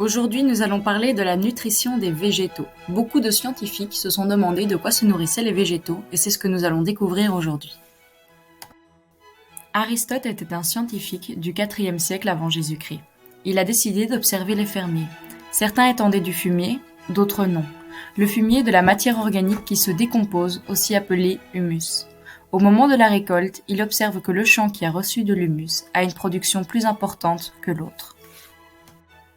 Aujourd'hui, nous allons parler de la nutrition des végétaux. Beaucoup de scientifiques se sont demandé de quoi se nourrissaient les végétaux et c'est ce que nous allons découvrir aujourd'hui. Aristote était un scientifique du IVe siècle avant Jésus-Christ. Il a décidé d'observer les fermiers. Certains étendaient du fumier, d'autres non. Le fumier est de la matière organique qui se décompose, aussi appelée humus. Au moment de la récolte, il observe que le champ qui a reçu de l'humus a une production plus importante que l'autre.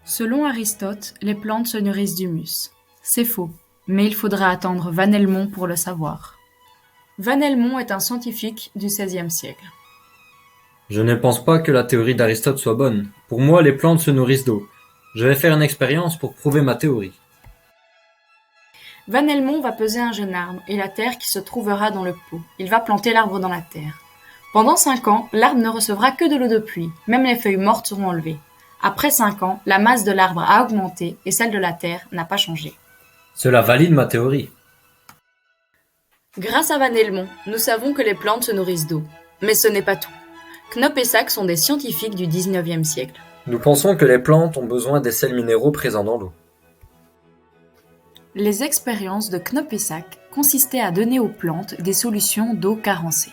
Selon Aristote, les plantes se nourrissent d'humus. C'est faux, mais il faudra attendre Van Helmont pour le savoir. Van Helmont est un scientifique du XVIe siècle. Je ne pense pas que la théorie d'Aristote soit bonne. Pour moi, les plantes se nourrissent d'eau. Je vais faire une expérience pour prouver ma théorie. Van Helmont va peser un jeune arbre et la terre qui se trouvera dans le pot. Il va planter l'arbre dans la terre. Pendant 5 ans, l'arbre ne recevra que de l'eau de pluie. Même les feuilles mortes seront enlevées. Après 5 ans, la masse de l'arbre a augmenté et celle de la terre n'a pas changé. Cela valide ma théorie. Grâce à Van Helmont, nous savons que les plantes se nourrissent d'eau. Mais ce n'est pas tout. Knopp et Sachs sont des scientifiques du XIXe siècle. Nous pensons que les plantes ont besoin des sels minéraux présents dans l'eau. Les expériences de Knopp et Sachs consistaient à donner aux plantes des solutions d'eau carencée.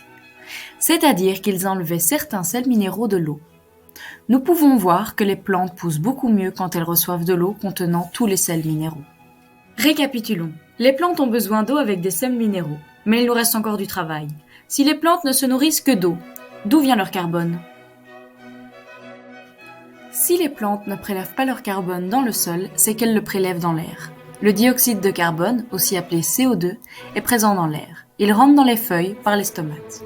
C'est-à-dire qu'ils enlevaient certains sels minéraux de l'eau. Nous pouvons voir que les plantes poussent beaucoup mieux quand elles reçoivent de l'eau contenant tous les sels minéraux. Récapitulons. Les plantes ont besoin d'eau avec des sels minéraux, mais il nous reste encore du travail. Si les plantes ne se nourrissent que d'eau, d'où vient leur carbone ? Si les plantes ne prélèvent pas leur carbone dans le sol, c'est qu'elles le prélèvent dans l'air. Le dioxyde de carbone, aussi appelé CO2, est présent dans l'air. Il rentre dans les feuilles par les stomates.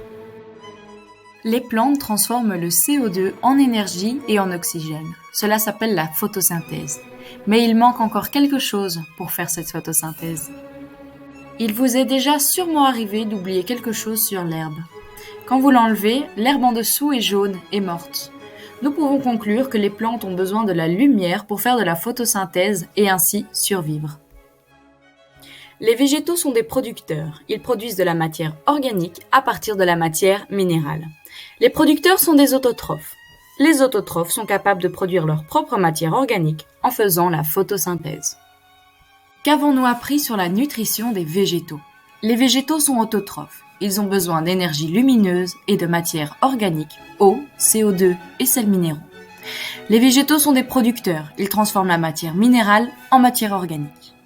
Les plantes transforment le CO2 en énergie et en oxygène. Cela s'appelle la photosynthèse. Mais il manque encore quelque chose pour faire cette photosynthèse. Il vous est déjà sûrement arrivé d'oublier quelque chose sur l'herbe. Quand vous l'enlevez, l'herbe en dessous est jaune et morte. Nous pouvons conclure que les plantes ont besoin de la lumière pour faire de la photosynthèse et ainsi survivre. Les végétaux sont des producteurs. Ils produisent de la matière organique à partir de la matière minérale. Les producteurs sont des autotrophes. Les autotrophes sont capables de produire leur propre matière organique en faisant la photosynthèse. Qu'avons-nous appris sur la nutrition des végétaux ? Les végétaux sont autotrophes. Ils ont besoin d'énergie lumineuse et de matière organique, eau, CO2 et sels minéraux. Les végétaux sont des producteurs. Ils transforment la matière minérale en matière organique.